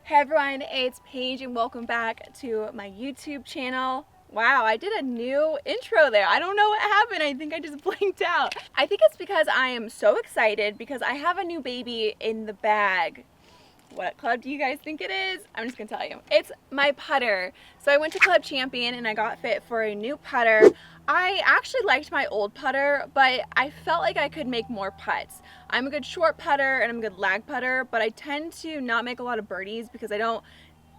Hey everyone, it's Paige and welcome back to my YouTube channel. Wow, I did a new intro there. I don't know what happened. I think I just blinked out. I think it's because I am so excited because I have a new baby in the bag. What club do you guys think it is? I'm just gonna tell you. It's my putter. So I went to Club Champion and I got fit for a new putter. I actually liked my old putter, but I felt like I could make more putts. I'm a good short putter and I'm a good lag putter, but I tend to not make a lot of birdies because I don't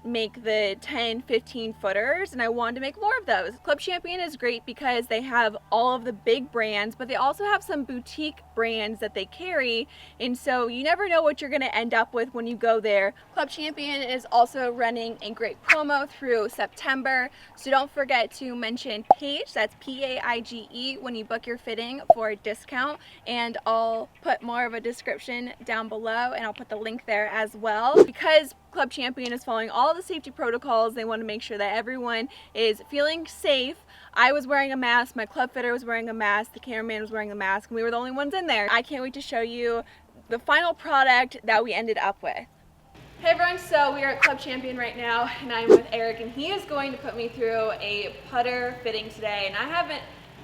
make the 10-15 footers, and I wanted to make more of those. Club Champion is great because they have all of the big brands, but they also have some boutique brands that they carry, and so you never know what you're going to end up with when you go there. Club Champion is also running a great promo through September, so don't forget to mention Paige, that's Paige, when you book your fitting for a discount, and I'll put more of a description down below and I'll put the link there as well. Because Club Champion is following all the safety protocols, they want to make sure that everyone is feeling safe. I was wearing a mask, my club fitter was wearing a mask, the cameraman was wearing a mask, and we were the only ones in there. I can't wait to show you the final product that we ended up with. Hey everyone, so we are at Club Champion right now and I'm with Eric and he is going to put me through a putter fitting today, and I haven't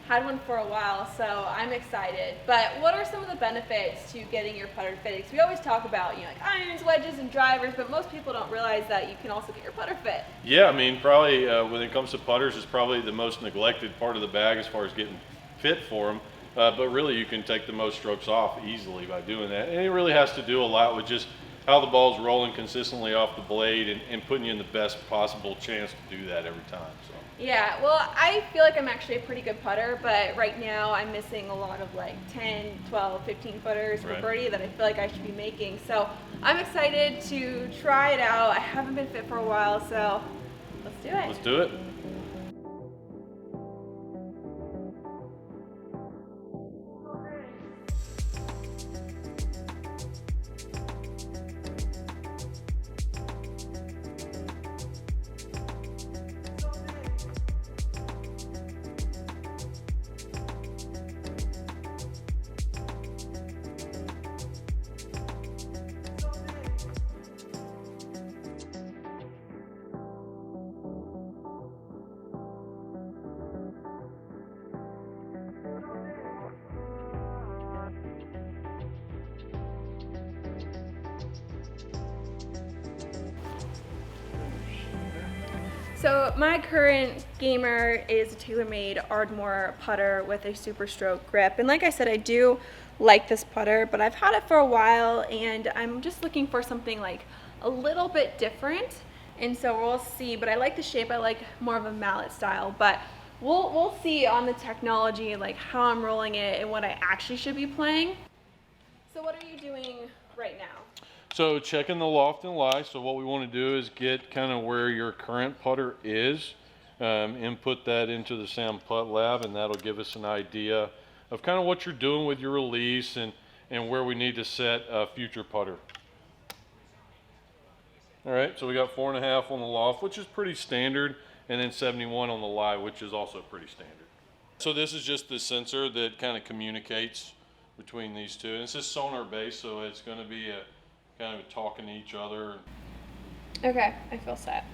had one for a while, so I'm excited. But what are some of the benefits to getting your putter fitted? Because we always talk about, you know, like irons, wedges, and drivers, but most people don't realize that you can also get your putter fit. Yeah, I mean, probably when it comes to putters, it's probably the most neglected part of the bag as far as getting fit for them. But really, you can take the most strokes off easily by doing that. And it really has to do a lot with just how the ball's rolling consistently off the blade and putting you in the best possible chance to do that every time. So. Yeah, well, I feel like I'm actually a pretty good putter, but right now I'm missing a lot of like 10, 12, 15 footers for birdie that I feel like I should be making. So I'm excited to try it out. I haven't been fit for a while, so let's do it. Let's do it. So my current gamer is a TaylorMade Ardmore putter with a Super Stroke grip. And like I said, I do like this putter, but I've had it for a while and I'm just looking for something like a little bit different. And so we'll see, but I like the shape. I like more of a mallet style, but we'll see on the technology, like how I'm rolling it and what I actually should be playing. So what are you doing right now? So checking the loft and lie. So what we want to do is get kind of where your current putter is, input that into the SAM PuttLab, and that'll give us an idea of kind of what you're doing with your release and where we need to set a future putter. All right, so we got 4.5 on the loft, which is pretty standard, and then 71 on the lie, which is also pretty standard. So this is just the sensor that kind of communicates between these two. And it's just sonar based, so it's going to be a kind of talking to each other. Okay, I feel set.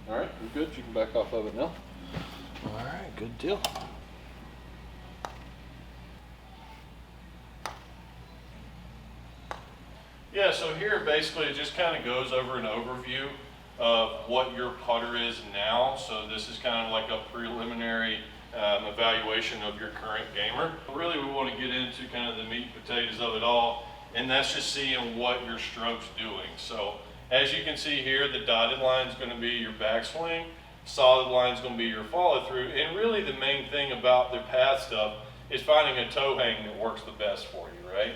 All right, we're good. You can back off of it now. All right, good deal. Yeah, so here basically it just kind of goes over an overview of what your putter is now. So this is kind of like a preliminary evaluation of your current gamer. Really, we want to get into kind of the meat and potatoes of it all, and that's just seeing what your stroke's doing. So as you can see here, the dotted line is going to be your backswing, solid line is going to be your follow through, and really the main thing about the pad stuff is finding a toe hang that works the best for you, right?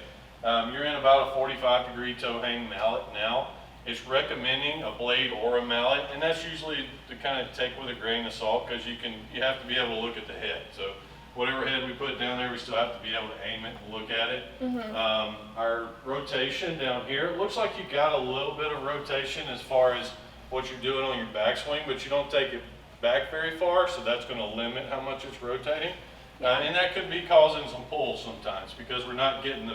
You're in about a 45-degree toe hang mallet now. It's recommending a blade or a mallet, and that's usually to kind of take with a grain of salt because you have to be able to look at the head. So whatever head we put down there, we still have to be able to aim it and look at it. Our rotation down here, it looks like you got a little bit of rotation as far as what you're doing on your backswing, but you don't take it back very far, so that's going to limit how much it's rotating. And that could be causing some pulls sometimes because we're not getting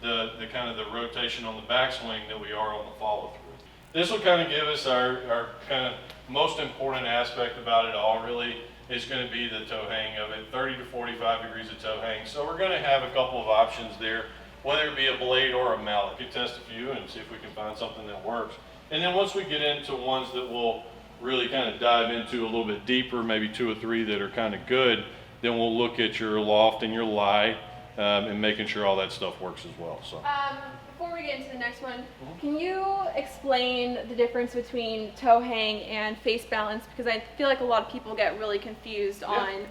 the kind of the rotation on the backswing that we are on the follow through. This will kind of give us our kind of most important aspect about it all really is going to be the toe hang of it, 30 to 45 degrees of toe hang. So we're going to have a couple of options there, whether it be a blade or a mallet. We can test a few and see if we can find something that works. And then once we get into ones that we'll really kind of dive into a little bit deeper, maybe 2 or 3 that are kind of good, then we'll look at your loft and your lie and making sure all that stuff works as well. So. Before we get into the next one, can you explain the difference between toe hang and face balance? Because I feel like a lot of people get really confused on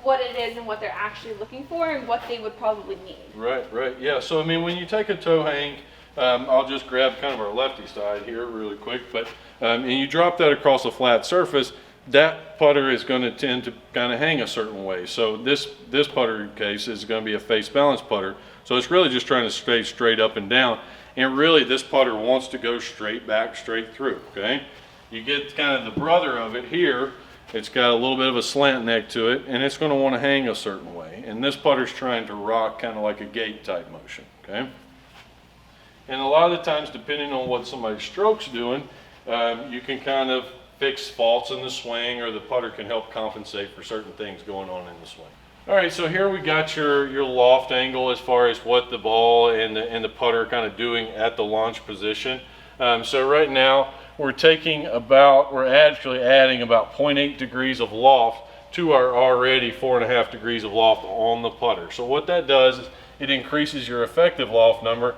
what it is and what they're actually looking for and what they would probably need. Right, yeah. So I mean, when you take a toe hang, I'll just grab kind of our lefty side here really quick, but and you drop that across a flat surface, that putter is going to tend to kind of hang a certain way. So this putter case is going to be a face balance putter. So it's really just trying to stay straight up and down. And really this putter wants to go straight back, straight through, okay? You get kind of the brother of it here. It's got a little bit of a slant neck to it, and it's going to want to hang a certain way. And this putter's trying to rock kind of like a gate type motion, okay? And a lot of the times, depending on what somebody's stroke's doing, you can kind of fix faults in the swing, or the putter can help compensate for certain things going on in the swing. All right, so here we got your loft angle as far as what the ball and the putter are kind of doing at the launch position. So right now we're actually adding about 0.8 degrees of loft to our already 4.5 degrees of loft on the putter. So what that does is it increases your effective loft number,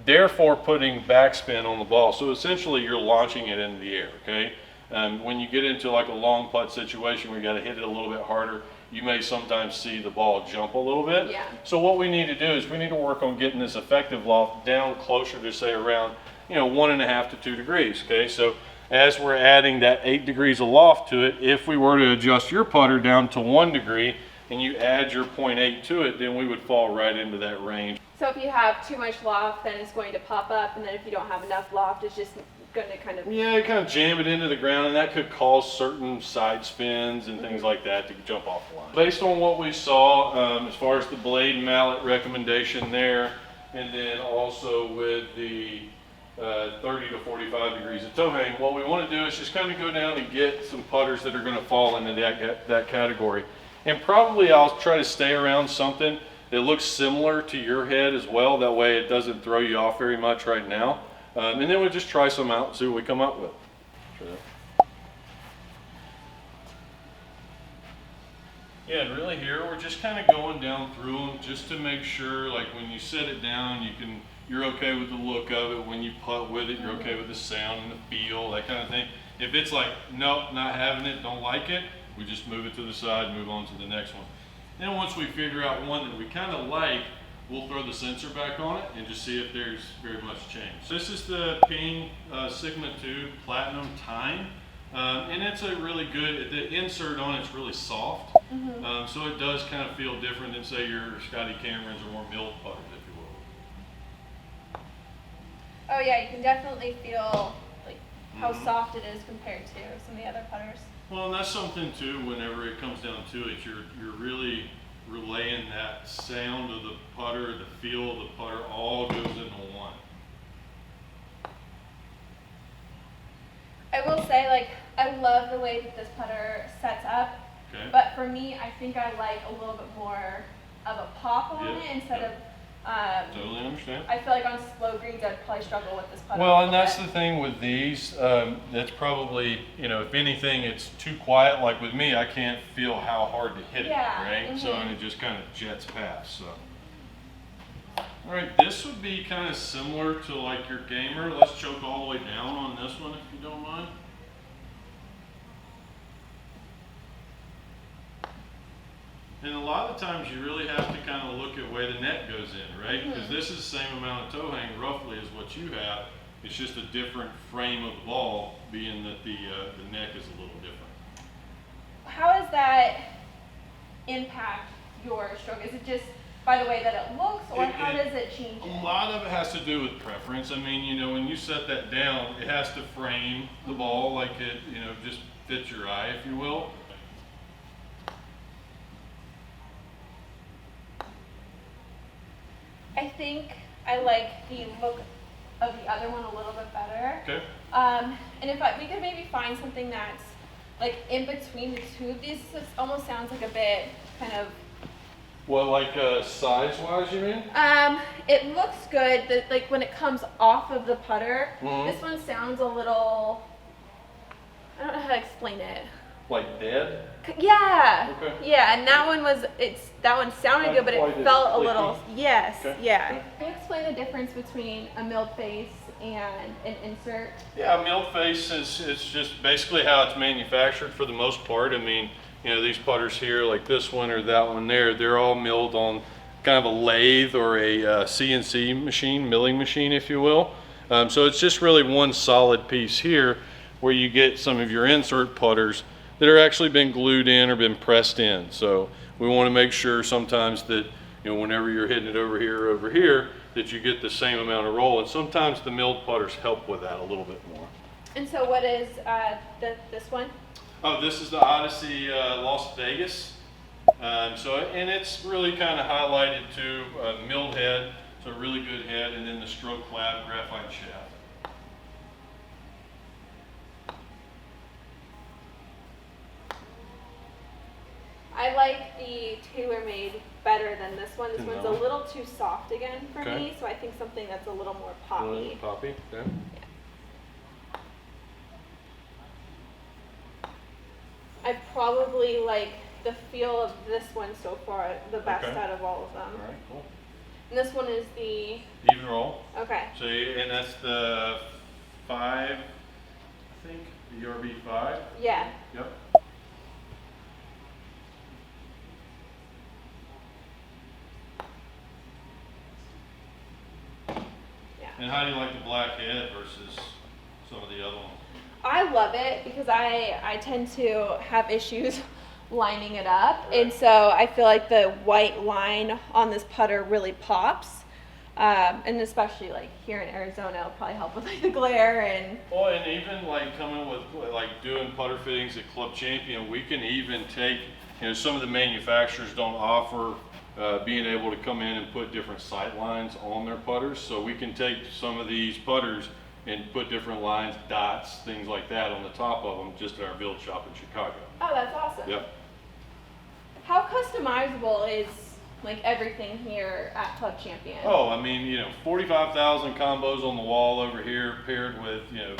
therefore putting backspin on the ball. So essentially you're launching it into the air, okay? When you get into like a long putt situation where you got to hit it a little bit harder, you may sometimes see the ball jump a little bit. Yeah. So what we need to do is we need to work on getting this effective loft down closer to, say, around 1.5 to 2 degrees. Okay, so as we're adding that 8 degrees of loft to it, if we were to adjust your putter down to 1 degree and you add your 0.8 to it, then we would fall right into that range. So if you have too much loft, then it's going to pop up, and then if you don't have enough loft, it's just going to kind of... Yeah, you kind of jam it into the ground, and that could cause certain side spins and things like that to jump off the line. Based on what we saw, as far as the blade mallet recommendation there, and then also with the 30 to 45 degrees of toe hang, what we want to do is just kind of go down and get some putters that are going to fall into that category. And probably I'll try to stay around something that looks similar to your head as well. That way it doesn't throw you off very much right now. And then we'll just try some out and see what we come up with. Yeah, and really here we're just kind of going down through them just to make sure, like when you set it down, you're okay with the look of it. When you putt with it, you're okay with the sound and the feel, that kind of thing. If it's like, nope, not having it, don't like it, we just move it to the side and move on to the next one. Then once we figure out one that we kind of like, we'll throw the sensor back on it and just see if there's very much change. So this is the Ping Sigma 2 Platinum Time. And it's a really good, the insert on it's really soft. So it does kind of feel different than, say, your Scotty Camerons or more milled putters, if you will. Oh yeah, you can definitely feel like how soft it is compared to some of the other putters. Well, and that's something too, whenever it comes down to it, you're really relaying that sound of the putter, the feel of the putter, all goes into one. I will say, like, I love the way that this putter sets up, but for me, I think I like a little bit more of a pop on it instead of, totally understand. I feel like on slow greens, I'd probably struggle with this putter. Well, and that's the thing with these, that's probably, if anything, it's too quiet. Like with me, I can't feel how hard to hit it, right? So, and it just kind of jets past, so. All right, this would be kind of similar to like your gamer. Let's choke all the way down on this one if you don't mind. And a lot of times you really have to kind of look at where the net goes in, right? Because this is the same amount of toe hang roughly as what you have. It's just a different frame of the ball, being that the neck is a little different. How does that impact your stroke? Is it just by the way that it looks, or how does it change it? A lot of it has to do with preference. I mean, when you set that down, it has to frame the ball like it, just fits your eye, if you will. I think I like the look of the other one a little bit better. Okay. And if we could maybe find something that's like in between the two of these, this almost sounds like a bit kind of. Well, like size-wise, you mean? It looks good. Like when it comes off of the putter, Mhm. this one sounds a little. I don't know how to explain it. Like dead? Yeah. Okay. Yeah, and that one was. That one sounded good, but Like it felt a clicky? little. Yes. Okay. Yeah. Okay. Can you explain the difference between a milled face and an insert? Yeah, milled face is it's just basically how it's manufactured for the most part. I mean, you know, these putters here, like this one or that one there, they're all milled on kind of a lathe or a CNC machine, milling machine, if you will. So it's just really one solid piece here where you get some of your insert putters that are actually been glued in or been pressed in. So we want to make sure sometimes that, you know, whenever you're hitting it over here, that you get the same amount of roll. And sometimes the milled putters help with that a little bit more. And so, what is this one? Oh, this is the Odyssey Las Vegas. And it's really kind of highlighted to a milled head, so a really good head, and then the stroke lab graphite shaft. I like the TaylorMade better than this one. This Than one's that a one? little too soft again for Okay. me, so I think something that's a little more poppy. Poppy, okay. I probably like the feel of this one so far the best Okay. out of all of them. All right, cool. And this one is the, Evnroll. okay. So, and that's the 5, I think, the ERB5. Yeah. Yep. Yeah. And how do you like the black head versus some of the other ones? I love it because I tend to have issues lining it up. Right. And so I feel like the white line on this putter really pops. And especially like here in Arizona, it'll probably help with like the glare and. Well, and even like coming with like doing putter fittings at Club Champion, we can even take, you know, some of the manufacturers don't offer being able to come in and put different sight lines on their putters. So we can take some of these putters and put different lines, dots, things like that on the top of them, just at our build shop in Chicago. Oh, that's awesome. Yep. How customizable is like everything here at Club Champion? Oh, I mean, you know, 45,000 combos on the wall over here, paired with, you know,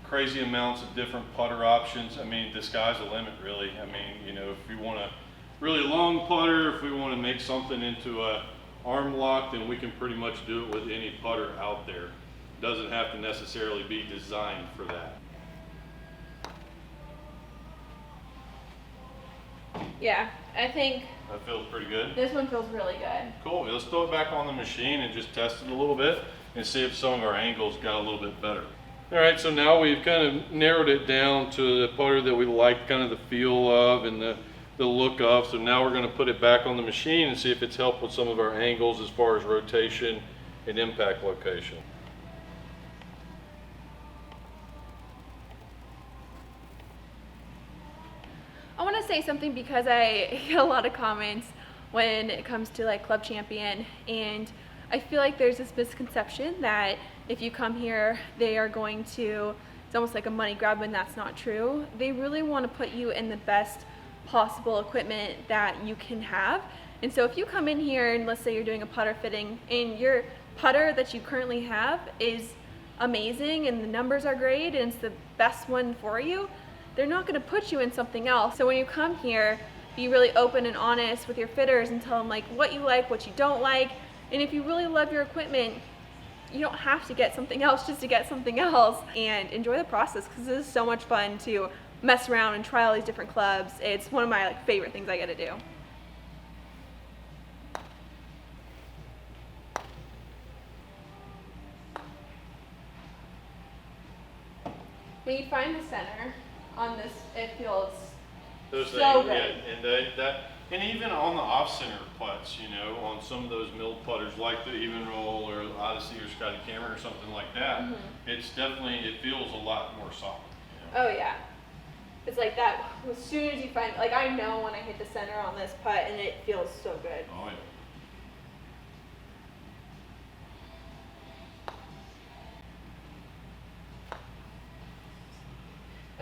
crazy amounts of different putter options. I mean, the sky's the limit, really. I mean, you know, if you want a really long putter, if we want to make something into a arm lock, then we can pretty much do it with any putter out there. Doesn't have to necessarily be designed for that. Yeah, I think That feels pretty good. this one feels really good. Cool. Let's throw it back on the machine and just test it a little bit and see if some of our angles got a little bit better. All right, so now we've kind of narrowed it down to the putter that we like, kind of the feel of and the look of. So now we're going to put it back on the machine and see if it's helped with some of our angles as far as rotation and impact location. I want to say something because I get a lot of comments when it comes to like Club Champion, and I feel like there's this misconception that if you come here, they are going to, it's almost like a money grab, and that's not true. They really want to put you in the best possible equipment that you can have. And so if you come in here and let's say you're doing a putter fitting and your putter that you currently have is amazing and the numbers are great and it's the best one for you, they're not going to put you in something else. So when you come here, be really open and honest with your fitters and tell them like what you like, what you don't like. And if you really love your equipment, you don't have to get something else just to get something else, and enjoy the process because this is so much fun to mess around and try all these different clubs. It's one of my like favorite things I get to do. When you find the center on this, it feels Those so things, good. yeah, and even on the off-center putts, you know, on some of those milled putters like the Evnroll or Odyssey or Scotty Cameron or something like that, it's definitely, it feels a lot more solid. You know? Oh yeah. It's like that, as soon as you find, like I know when I hit the center on this putt and it feels so good. Oh, yeah.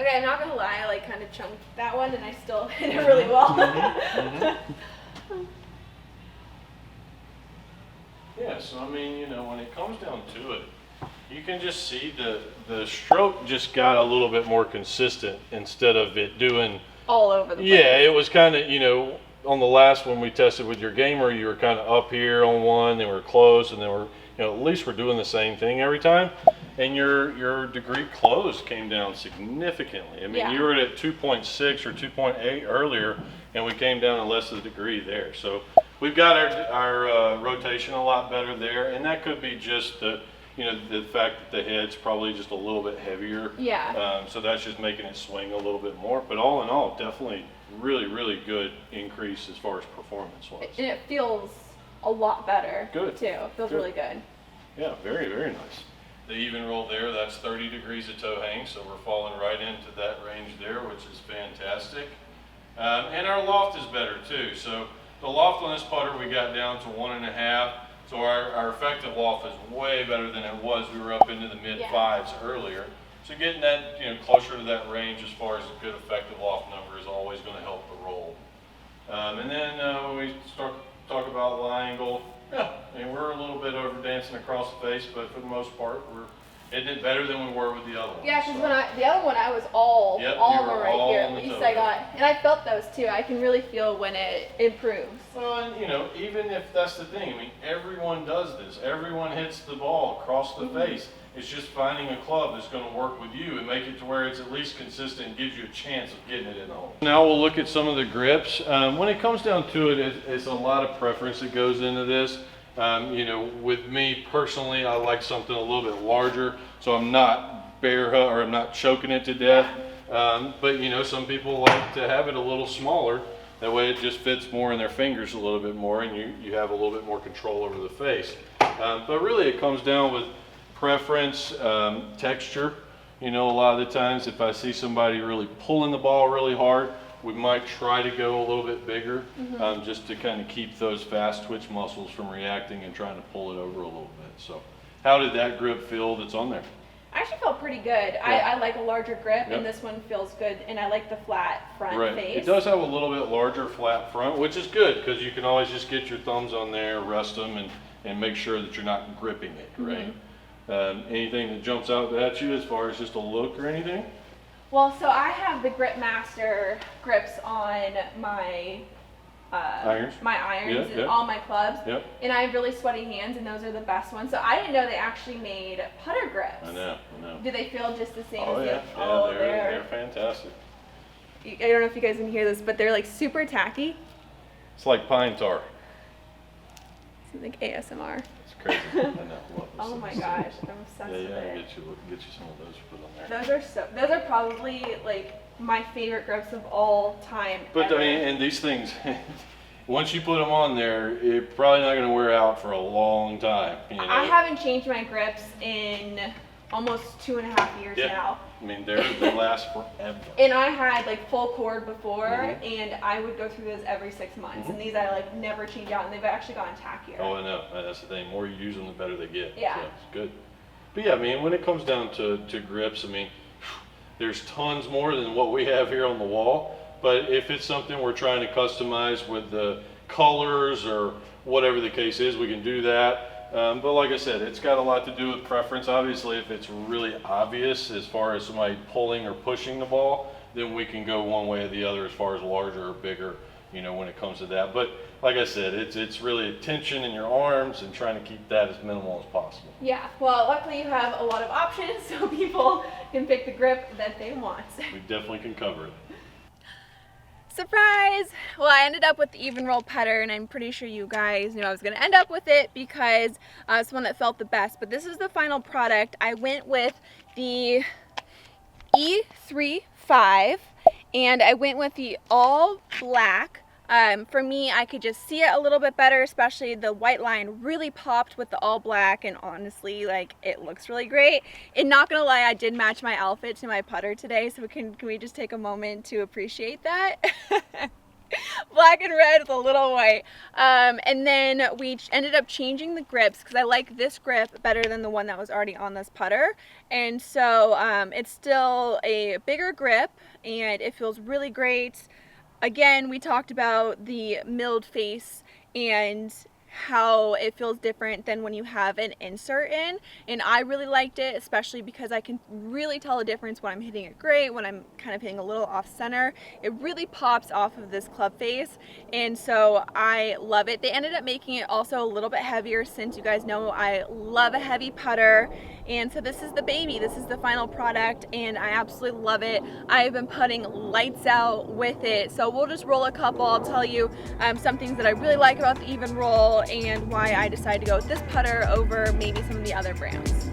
Okay, I'm not gonna lie, I like kind of chunked that one and I still hit it really well. Yeah, so I mean, you know, when it comes down to it, you can just see the stroke just got a little bit more consistent instead of it doing all over the place. Yeah, it was kind of, you know, on the last one we tested with your gamer, you were kind of up here on one, they were close, and they were, you know, at least we're doing the same thing every time. And your degree close came down significantly. I mean, you were at 2.6 or 2.8 earlier, and we came down to less of a degree there. So we've got our rotation a lot better there, and that could be just the, you know, the fact that the head's probably just a little bit heavier. Yeah. So that's just making it swing a little bit more. But all in all, definitely really, really good increase as far as performance was. And it feels a lot better. Good. Too. It feels really good. Yeah, very, very nice. The Evnroll there, that's 30 degrees of toe hang, so we're falling right into that range there, which is fantastic. And our loft is better too. So the loft on this putter we got down to 1.5. So our effective loft is way better than it was. We were up into the mid fives earlier. So getting that, you know, closer to that range as far as a good effective loft number is always going to help the roll. And then when we start talk about lie angle, yeah, I mean, we're a little bit over dancing across the face, but for the most part, we're hitting it better than we were with the other one. Yeah, because when the other one I was all right here. At least I got, and I felt those too. I can really feel when it improves. Well, and you know, even if that's the thing, I mean, everyone does this. Everyone hits the ball across the face. It's just finding a club that's going to work with you and make it to where it's at least consistent and gives you a chance of getting it in the hole. Now we'll look at some of the grips. When it comes down to it, it's a lot of preference that goes into this. You know, with me personally, I like something a little bit larger, so I'm not I'm not choking it to death. But you know, some people like to have it a little smaller. That way it just fits more in their fingers a little bit more, and you have a little bit more control over the face. But really it comes down with preference, texture. You know, a lot of the times if I see somebody really pulling the ball really hard, we might try to go a little bit bigger, just to kind of keep those fast twitch muscles from reacting and trying to pull it over a little bit. So how did that grip feel that's on there? I actually felt pretty good. I like a larger grip, and this one feels good, and I like the flat front face. It does have a little bit larger flat front, which is good because you can always just get your thumbs on there, rest them, and make sure that you're not gripping it, right? Anything that jumps out at you as far as just a look or anything? Well, so I have the Grip Master grips on my irons and all my clubs, and I have really sweaty hands, and those are the best ones. So I didn't know they actually made putter grips. I know. Do they feel just the same as the Oh, they're fantastic. I don't know if you guys can hear this, but they're like super tacky. It's like pine tar. It's like ASMR. It's crazy. I know. Oh my gosh, I'm obsessed with it. Get you some of those to put on there. Those are probably like my favorite grips of all time. But ever. I mean, and these things, once you put them on there, you're probably not going to wear out for a long time. You know? I haven't changed my grips in almost 2.5 years now. I mean, they last forever. And I had like full cord before, and I would go through those every 6 months. And these I like never change out, and they've actually gotten tackier. Oh, I know. That's the thing. The more you use them, the better they get. Yeah. So it's good. But yeah, I mean, when it comes down to grips, I mean, there's tons more than what we have here on the wall. But if it's something we're trying to customize with the colors or whatever the case is, we can do that. But like I said, it's got a lot to do with preference. Obviously, if it's really obvious as far as somebody pulling or pushing the ball, then we can go one way or the other as far as larger or bigger, you know, when it comes to that. But like I said, it's really tension in your arms and trying to keep that as minimal as possible. Yeah, well, luckily you have a lot of options so people can pick the grip that they want. We definitely can cover it. Surprise! Well, I ended up with the Evnroll putter, and I'm pretty sure you guys knew I was going to end up with it because it's the one that felt the best. But this is the final product. I went with the E35, and I went with the all black. For me, I could just see it a little bit better, especially the white line really popped with the all black, and honestly, like, it looks really great. And not gonna lie, I did match my outfit to my putter today, so can we just take a moment to appreciate that? Black and red with a little white. And then we ended up changing the grips because I like this grip better than the one that was already on this putter. And so it's still a bigger grip and it feels really great. Again, we talked about the milled face and how it feels different than when you have an insert in, and I really liked it, especially because I can really tell the difference when I'm hitting it great, when I'm kind of hitting a little off center. It really pops off of this club face, and so I love it. They ended up making it also a little bit heavier, since you guys know I love a heavy putter, and so this is the baby. This is the final product and I absolutely love it. I've been putting lights out with it, so we'll just roll a couple. I'll tell you some things that I really like about the Evnroll and why I decided to go with this putter over maybe some of the other brands.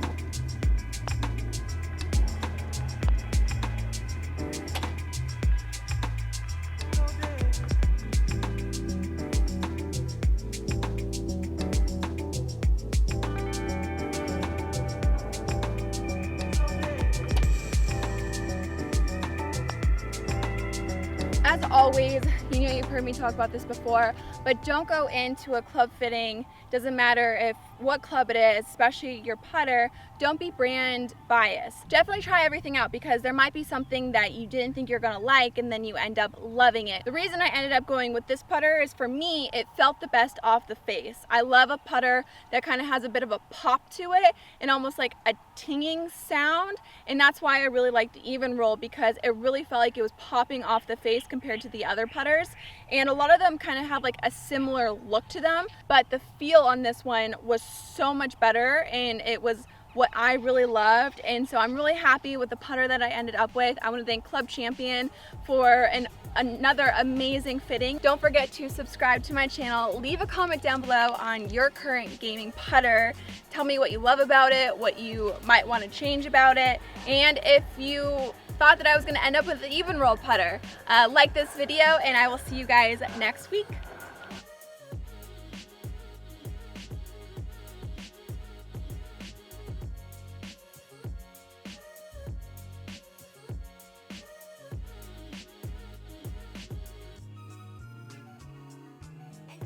As always, you know you've heard me talk about this before, but don't go into a club fitting, doesn't matter if what club it is, especially your putter, don't be brand biased. Definitely try everything out because there might be something that you didn't think you're gonna like and then you end up loving it. The reason I ended up going with this putter is, for me, it felt the best off the face. I love a putter that kind of has a bit of a pop to it and almost like a tinging sound, and that's why I really liked the Evnroll, because it really felt like it was popping off the face compared to the other putters. And a lot of them kind of have like a similar look to them, but the feel on this one was so much better and it was what I really loved, and so I'm really happy with the putter that I ended up with. I want to thank Club Champion for another amazing fitting. Don't forget to subscribe to my channel. Leave a comment down below on your current gaming putter. Tell me what you love about it, what you might want to change about it, and if you thought that I was going to end up with an Evnroll putter. Like this video and I will see you guys next week.